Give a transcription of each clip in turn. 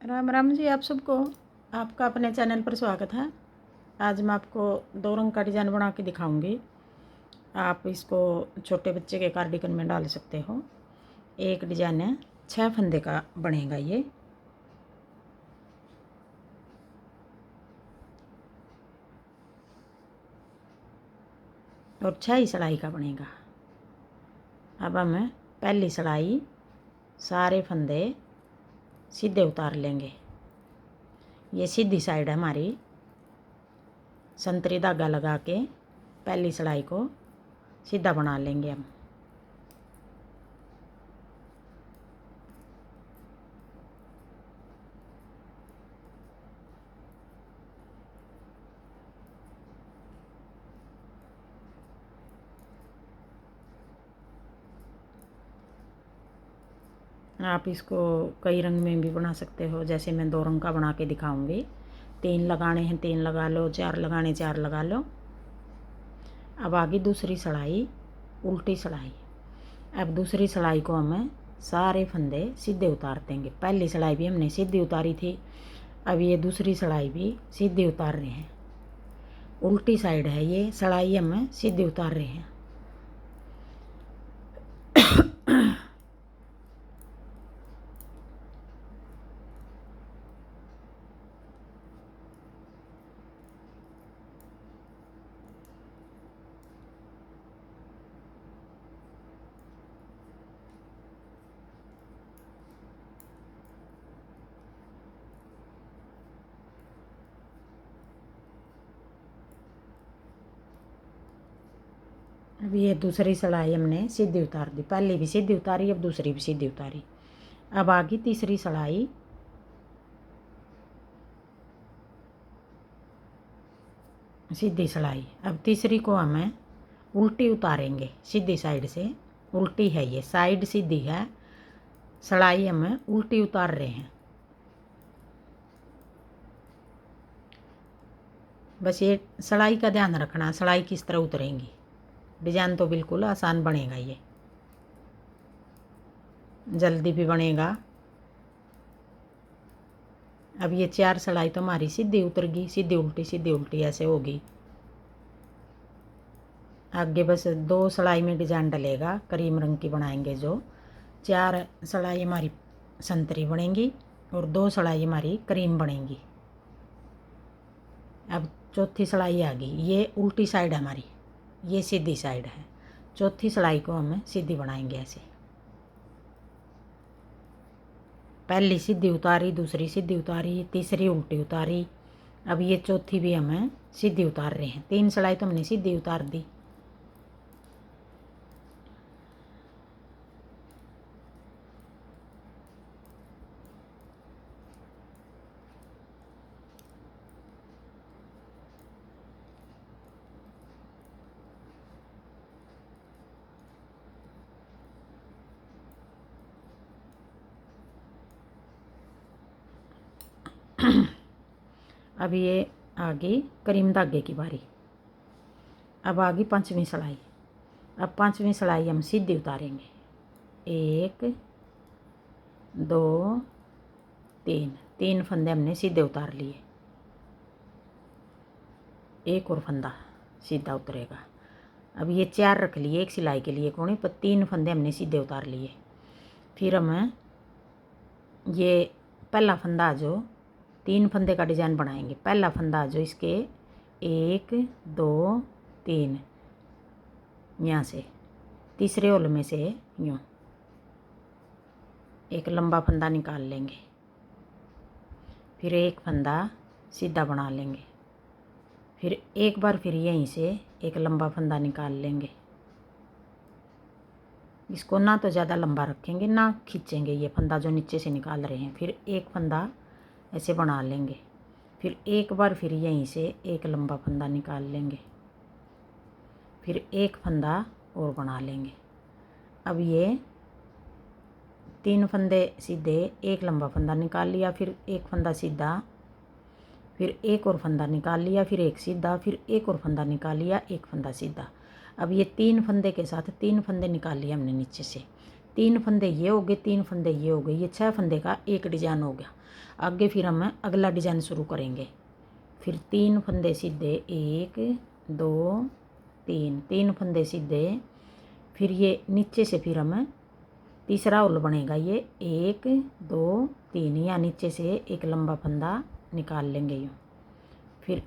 राम राम जी आप सबको। आपका अपने चैनल पर स्वागत है। आज मैं आपको 2 रंग का डिज़ाइन बना के दिखाऊंगी। आप इसको छोटे बच्चे के कार्डिगन में डाल सकते हो। एक डिज़ाइन है 6 फंदे का बनेगा ये, और 6 ही सिलाई का बनेगा। अब हम पहली सिलाई सारे फंदे सीधे उतार लेंगे। ये सीधी साइड है हमारी। संतरी धागा लगा के पहली सिलाई को सीधा बना लेंगे हम। आप इसको कई रंग में भी बना सकते हो, जैसे मैं 2 रंग का बना के दिखाऊंगी। 3 लगाने हैं 3 लगा लो, 4 लगाने 4 लगा लो। अब आगे दूसरी सिलाई उल्टी सिलाई। अब दूसरी सिलाई को हम सारे फंदे सीधे उतार देंगे। पहली सिलाई भी हमने सीधी उतारी थी, अब ये दूसरी सिलाई भी सीधी उतार रहे हैं। उल्टी साइड है ये सिलाई, हम सीधी उतार रहे हैं। अब ये दूसरी सिलाई हमने सीधी उतार दी। पहली भी सीधी उतारी, अब दूसरी भी सीधी उतारी। अब आगे तीसरी सिलाई सीधी सिलाई। अब तीसरी को हमें उल्टी उतारेंगे सीधी साइड से। उल्टी है ये साइड, सीधी है सिलाई, हम उल्टी उतार रहे हैं। बस ये सिलाई का ध्यान रखना, सिलाई किस तरह उतरेंगी। डिजाइन तो बिल्कुल आसान बनेगा, ये जल्दी भी बनेगा। अब ये 4 सिलाई तो हमारी सीधी उतरगी, सीधी उल्टी ऐसे होगी। आगे बस 2 सिलाई में डिजाइन डलेगा, क्रीम रंग की बनाएंगे जो। 4 सिलाई हमारी संतरी बनेंगी और 2 सिलाई हमारी क्रीम बनेंगी। अब चौथी सिलाई आ गई, ये उल्टी साइड है हमारी, ये सीधी साइड है। चौथी सिलाई को हम सीधी बनाएंगे ऐसे। पहली सीधी उतारी, दूसरी सीधी उतारी, तीसरी उल्टी उतारी। अब ये चौथी भी हम सीधी उतार रहे हैं। 3 सिलाई तो हमने सीधी उतार दी। अब ये आ गई करीम धागे की बारी। अब आ गई 5वीं सिलाई। अब 5वीं सिलाई हम सीधी उतारेंगे। 1 2 3 फंदे हमने सीधे उतार लिए। एक और फंदा सीधा उतरेगा। अब ये 4 रख लिए एक सिलाई के लिए कोने पर। 3 फंदे हमने सीधे उतार लिए। फिर हम ये पहला फंदा जो 3 फंदे का डिजाइन बनाएंगे। पहला फंदा जो इसके 1 2 3 यहाँ से तीसरे होल में से यूँ एक लंबा फंदा निकाल लेंगे। फिर एक फंदा सीधा बना लेंगे। फिर एक बार फिर यहीं से एक लंबा फंदा निकाल लेंगे। इसको ना तो ज़्यादा लंबा रखेंगे ना खींचेंगे, ये फंदा जो नीचे से निकाल रहे हैं। फिर एक फंदा ऐसे बना लेंगे। फिर एक बार फिर यहीं से एक लंबा फंदा निकाल लेंगे। फिर एक फंदा और बना लेंगे। अब ये 3 फंदे सीधे, एक लंबा फंदा निकाल लिया, फिर एक फंदा सीधा, फिर एक और फंदा निकाल लिया, फिर एक सीधा, फिर एक और फंदा निकाल लिया, एक फंदा सीधा। अब ये 3 फंदे के साथ 3 फंदे निकाल लिए हमने नीचे से। 3 फंदे ये हो गए, 3 फंदे ये हो गए। ये 6 फंदे का एक डिजाइन हो गया। आगे फिर हम अगला डिजाइन शुरू करेंगे। फिर 3 फंदे सीधे, 1 2 3, 3 फंदे सीधे। फिर ये नीचे से फिर हम तीसरा उल बनेगा, ये 1 2 3, या नीचे से एक लंबा फंदा निकाल लेंगे यूँ। फिर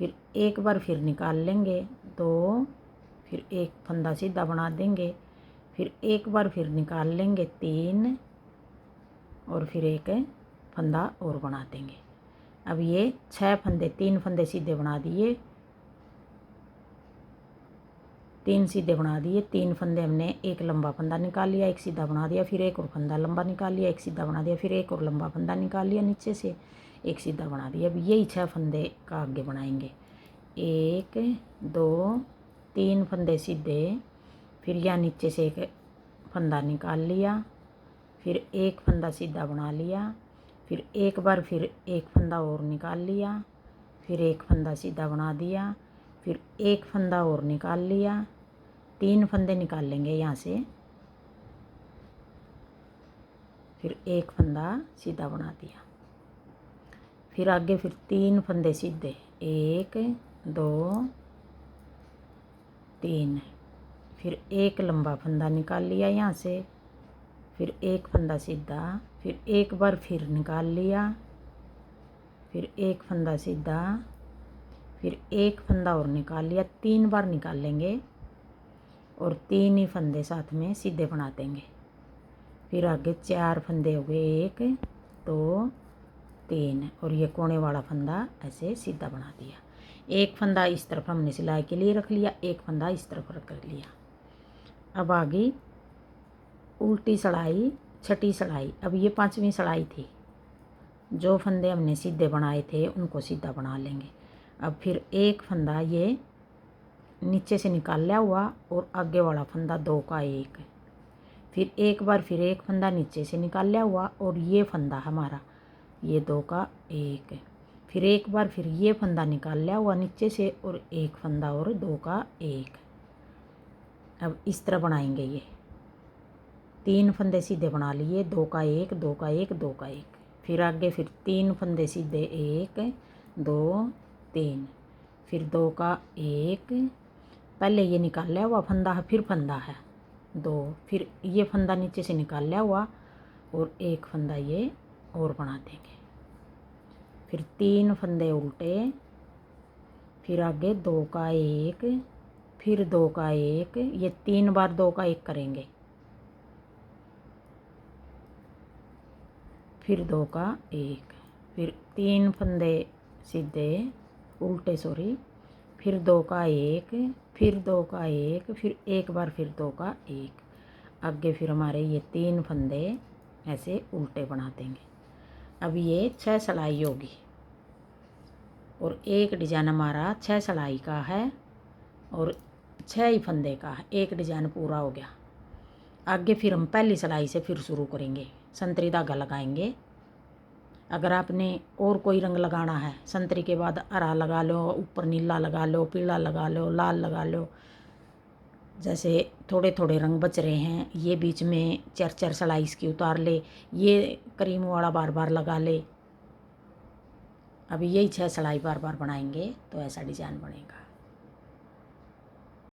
फिर एक बार फिर निकाल लेंगे 2, फिर एक फंदा सीधा बना देंगे। फिर एक बार फिर निकाल लेंगे 3, और फिर एक फंदा और बना देंगे। अब ये 6 फंदे, 3 फंदे सीधे बना दिए, 3 सीधे बना दिए, 3 फंदे हमने एक लंबा फंदा निकाल लिया, एक सीधा बना दिया, फिर एक और फंदा लंबा निकाल लिया, एक सीधा बना दिया, फिर एक और लंबा फंदा निकाल लिया नीचे से, एक सीधा बना दिया। अब यही 6 फंदे का आगे बनाएंगे। 1 2 3 फंदे सीधे, फिर यहाँ नीचे से एक फंदा निकाल लिया, फिर एक फंदा सीधा बना लिया, फिर एक बार फिर एक फंदा और निकाल लिया, फिर एक फंदा सीधा बना दिया, फिर एक फंदा और निकाल लिया, 3 फंदे निकाल लेंगे यहाँ से, फिर एक फंदा सीधा बना दिया। फिर आगे फिर 3 फंदे सीधे, 1 2 3, फिर एक लंबा फंदा निकाल लिया यहाँ से, फिर एक फंदा सीधा, फिर एक बार फिर निकाल लिया, फिर एक फंदा सीधा, फिर एक फंदा और निकाल लिया, 3 बार निकाल लेंगे और 3 ही फंदे साथ में सीधे बना देंगे। फिर आगे 4 फंदे हो गए, 1 2 3, और ये कोने वाला फंदा ऐसे सीधा बना दिया। एक फंदा इस तरफ हमने सिलाई के लिए रख लिया, एक फंदा इस तरफ रख लिया। अब आगे उल्टी सड़ाई, छठी सड़ाई। अब ये 5वीं सड़ाई थी, जो फंदे हमने सीधे बनाए थे उनको सीधा बना लेंगे। अब फिर एक फंदा ये नीचे से निकाल लिया हुआ और आगे वाला फंदा 2 का 1, फिर एक बार फिर एक फंदा नीचे से निकाल लिया हुआ और ये फंदा हमारा ये 2 का 1, फिर एक बार फिर ये फंदा निकाल लिया हुआ नीचे से और एक फंदा और 2 का 1। अब इस तरह बनाएंगे। ये 3 फंदे सीधे बना लिए, 2 का 1 2 का 1 2 का 1, फिर आगे फिर 3 फंदे सीधे, 1 2 3, फिर 2 का 1, पहले ये निकाल लिया हुआ फंदा है, फिर फंदा है 2, फिर ये फंदा नीचे से निकाल लिया हुआ और एक फंदा ये और बना देंगे। फिर 3 फंदे उल्टे, फिर आगे 2 का 1, फिर 2 का 1, ये 3 बार 2 का 1 करेंगे, फिर 2 का 1, फिर 3 फंदे सीधे उल्टे, फिर 2 का 1, फिर 2 का 1, फिर एक बार फिर 2 का 1। आगे फिर हमारे ये 3 फंदे ऐसे उल्टे बना देंगे। अब ये 6 सलाई होगी और एक डिजाइन हमारा 6 सलाई का है और 6 ही फंदे का है, एक डिजाइन पूरा हो गया। आगे फिर हम पहली सिलाई से फिर शुरू करेंगे, संतरी धागा लगाएंगे। अगर आपने और कोई रंग लगाना है, संतरी के बाद हरा लगा लो, ऊपर नीला लगा लो, पीला लगा लो, लाल लगा लो, जैसे थोड़े थोड़े रंग बच रहे हैं, ये बीच में 4 सिलाई इसकी उतार ले, ये क्रीम वाला बार बार लगा ले। अभी यही 6 सिलाई बार बार बनाएंगे तो ऐसा डिजाइन बनेगा।